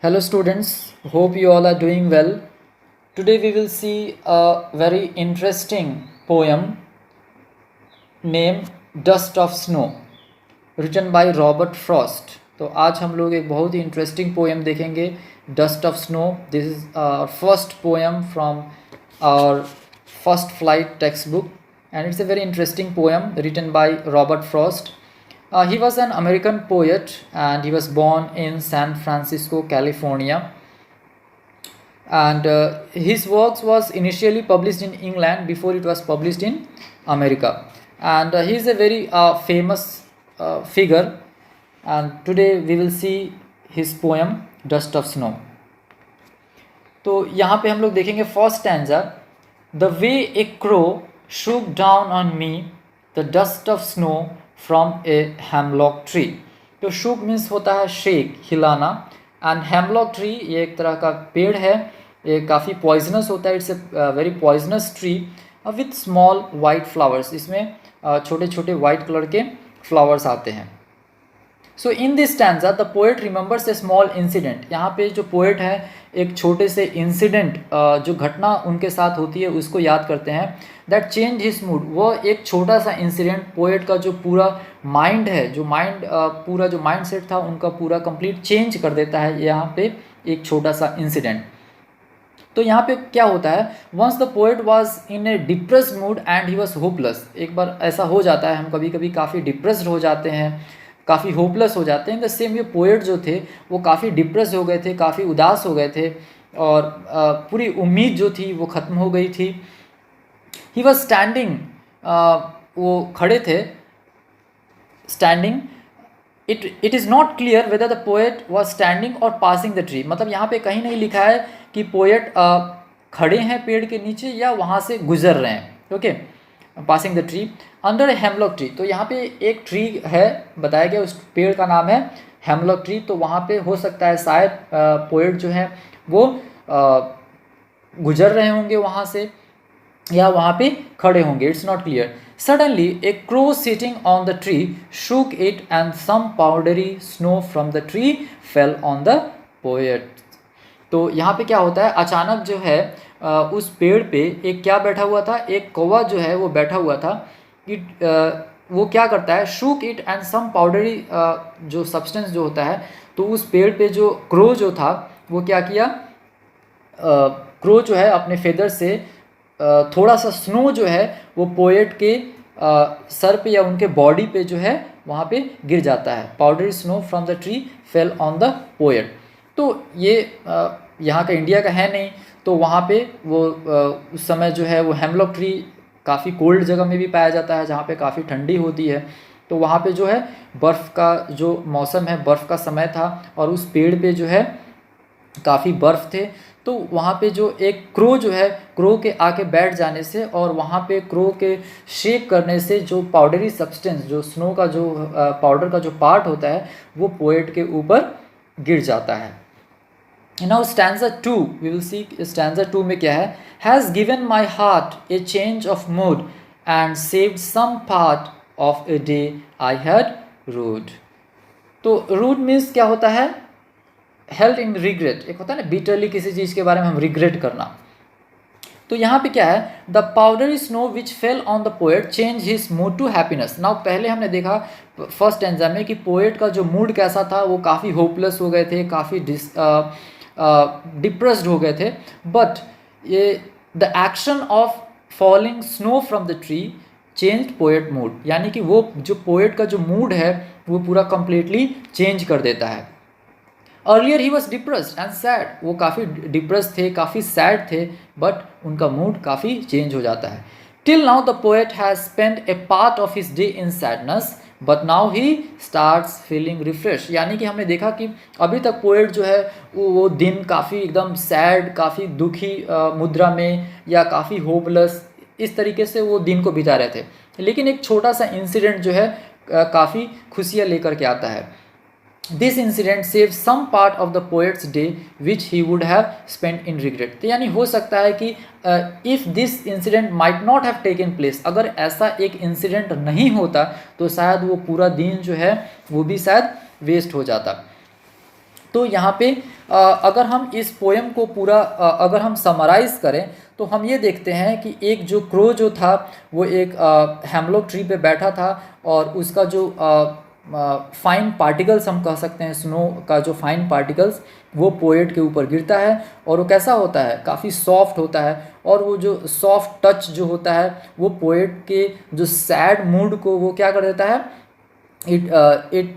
Hello students, hope you all are doing well. Today we will see a very interesting poem named Dust of Snow written by Robert Frost. तो आज हम लोग एक बहुत ही interesting poem देखेंगे dust of snow. This is first poem from our first flight textbook and it's a very interesting poem written by Robert Frost. He was an American poet and he was born in San Francisco, California. And his works was initially published in England before it was published in America. And he is a very famous figure. And today we will see his poem Dust of Snow. तो यहाँ पे हम लोग देखेंगे first stanza. The way a crow shook down on me the dust of snow from a hemlock tree. तो shook means होता है shake, हिलाना. एंड hemlock tree ये एक तरह का पेड़ है, ये काफ़ी पॉइजनस होता है. It's a very poisonous tree with small white flowers. इसमें छोटे छोटे वाइट कलर के फ्लावर्स आते हैं. So in this stanza the poet remembers a small incident. यहाँ पे जो पोएट है एक छोटे से इंसिडेंट, जो घटना उनके साथ होती है उसको याद करते हैं. That change his mood. वो एक छोटा सा इंसिडेंट पोएट का जो पूरा माइंड है, जो माइंड पूरा जो माइंड सेट था उनका पूरा कंप्लीट चेंज कर देता है. यहाँ पे एक छोटा सा इंसिडेंट. तो यहाँ पे क्या होता है, once the poet was in a depressed mood and he was hopeless. एक बार ऐसा हो जाता है, हम कभी कभी काफ़ी डिप्रेस्ड हो जाते हैं, काफ़ी होपलेस हो जाते हैं. द सेम ये पोएट जो थे वो काफ़ी डिप्रेस हो गए थे, काफ़ी उदास हो गए थे और पूरी उम्मीद जो थी वो ख़त्म हो गई थी. ही वॉज स्टैंडिंग, वो खड़े थे standing. It is not clear whether the poet was standing और पासिंग द ट्री. मतलब यहाँ पे कहीं नहीं लिखा है कि पोएट खड़े हैं पेड़ के नीचे या वहाँ से गुजर रहे हैं. Okay, passing the tree under a hemlock tree. तो यहाँ पे एक ट्री है बताया गया, उस पेड़ का नाम है हेमलॉक ट्री. तो वहाँ पे हो सकता है शायद पोएट जो है वो गुजर रहे होंगे वहाँ से या वहाँ पे खड़े होंगे. It's not clear. Suddenly a crow sitting on the tree shook it and some powdery snow from the tree fell on the poet. तो यहाँ पे क्या होता है, अचानक जो है उस पेड़ पे एक क्या बैठा हुआ था, एक कौवा जो है वो बैठा हुआ था. वो क्या करता है, shook it and some powdery जो सब्सटेंस जो होता है, तो उस पेड़ पे जो क्रो जो था वो क्या किया, क्रो जो है अपने फेदर से थोड़ा सा स्नो जो है वो पोएट के सर पे या उनके बॉडी पे जो है वहाँ पे गिर जाता है. Powdery snow from the tree fell on the poet. तो ये यहाँ का इंडिया का है नहीं, तो वहाँ पे वो उस समय जो है वो हेमलॉक ट्री काफ़ी कोल्ड जगह में भी पाया जाता है जहाँ पे काफ़ी ठंडी होती है. तो वहाँ पे जो है बर्फ़ का जो मौसम है, बर्फ़ का समय था और उस पेड़ पे जो है काफ़ी बर्फ़ थे. तो वहाँ पे जो एक क्रो जो है, क्रो के आके बैठ जाने से और वहाँ पे क्रो के शेक करने से जो पाउडरी सब्सटेंस, जो स्नो का जो पाउडर का जो पार्ट होता है वो पोएट के ऊपर गिर जाता है. Now stanza 2 we will see. Stanza 2 में क्या है, has given my heart a change of mood and saved some part of a day I had rued. तो रूड मीन्स क्या होता है, हेल्ड इन रिग्रेट. एक होता है ना बिटरली किसी चीज़ के बारे में हम रिग्रेट करना. तो यहाँ पे क्या है, the powdery snow which fell on the poet change his mood to happiness. Now पहले हमने देखा फर्स्ट स्टैंजा में कि पोएट का जो मूड कैसा था, वो काफ़ी होपलेस हो गए थे, काफ़ी डिप्रेस्ड हो गए थे. बट ये the action of falling snow from the tree changed poet mood. यानी कि वो जो पोएट का जो मूड है वो पूरा कंप्लीटली चेंज कर देता है. Earlier he was depressed and sad. वो काफ़ी डिप्रेस थे, काफ़ी सैड थे, बट उनका मूड काफ़ी चेंज हो जाता है. Till now the poet has spend A part of his day in sadness but now he starts feeling refresh. यानी कि हमने देखा कि अभी तक पोएट जो है वो दिन काफ़ी एकदम सैड, काफ़ी दुखी मुद्रा में या काफ़ी होपलेस इस तरीके से वो दिन को बिता रहे थे. लेकिन एक छोटा सा इंसिडेंट जो है काफ़ी खुशियाँ लेकर के आता है. This incident save some part of the poet's day which he would have spend in regret. तो यानी हो सकता है कि if this incident might not have taken place, अगर ऐसा एक इंसिडेंट नहीं होता तो शायद वो पूरा दिन जो है वो भी शायद वेस्ट हो जाता. तो यहाँ पे अगर हम इस पोएम को पूरा अगर हम समराइज़ करें तो हम ये देखते हैं कि एक जो क्रो जो था वो एक हेमलॉक ट्री पे बैठा था और उसका जो फाइन पार्टिकल्स हम कह सकते हैं, स्नो का जो फाइन पार्टिकल्स वो पोएट के ऊपर गिरता है और वो कैसा होता है, काफ़ी सॉफ्ट होता है और वो जो सॉफ्ट टच जो होता है वो पोएट के जो सैड मूड को वो क्या कर देता है, it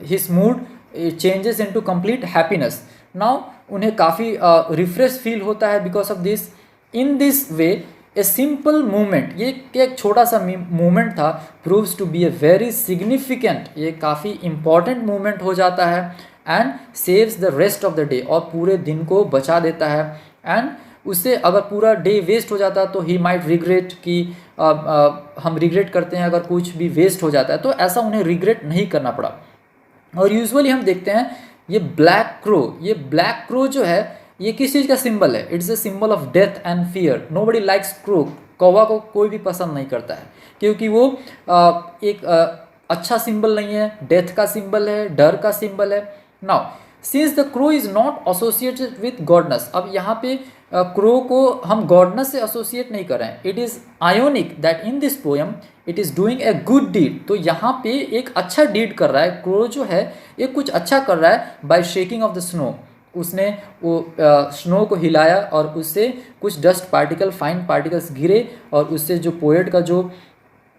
his mood changes into complete happiness. Now उन्हें काफ़ी रिफ्रेश फील होता है because of this. In this way a simple movement, ये एक छोटा सा मूवमेंट था, proves to be a very significant, ये काफ़ी इंपॉर्टेंट मूवमेंट हो जाता है and saves the rest of the day, और पूरे दिन को बचा देता है। एंड उससे अगर पूरा डे वेस्ट हो जाता तो ही माइट रिग्रेट कि हम रिग्रेट करते हैं अगर कुछ भी वेस्ट हो जाता है, तो ऐसा उन्हें रिग्रेट नहीं करना पड़ा। और यूजुअली हम देखते हैं ये ब्लैक क्रो जो है ये किस चीज़ का सिंबल है, it's a symbol of death and fear. Nobody likes crow, कौवा को कोई भी पसंद नहीं करता है क्योंकि वो एक अच्छा सिंबल नहीं है, डेथ का सिंबल है, डर का सिंबल है। Now since the crow is not associated with goodness, अब यहाँ पे क्रो को हम गॉडनेस से एसोसिएट नहीं कर रहे हैं, it is ironic that in this poem it is doing a good deed, तो यहाँ पे एक अच्छा डीड कर रहा है, क्रो जो है ये कुछ अच्छा कर रहा है by shaking off the snow, उसने वो स्नो को हिलाया और उससे कुछ डस्ट पार्टिकल, फाइन पार्टिकल्स गिरे और उससे जो पोएट का जो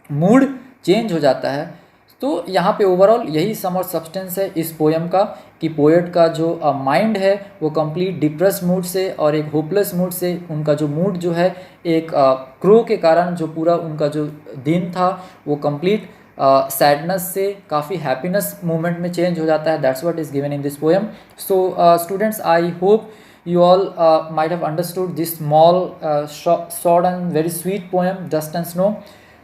मूड चेंज हो जाता है। तो यहाँ पे ओवरऑल यही सम और सब्सटेंस है इस पोएम का कि पोएट का जो माइंड है वो कंप्लीट डिप्रेस मूड से और एक होपलेस मूड से, उनका जो मूड जो है एक क्रो के कारण जो पूरा उनका जो दिन था वो कंप्लीट सैडनेस से काफ़ी हैप्पीनेस मूवमेंट में चेंज हो जाता है। That's what is given in this poem. So students, I hope you all might have understood this small short and very sweet poem Dust and Snow.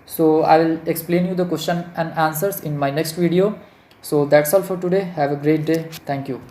So I will explain you the question and answers in my next video. So that's all for today. Have a great day. Thank you.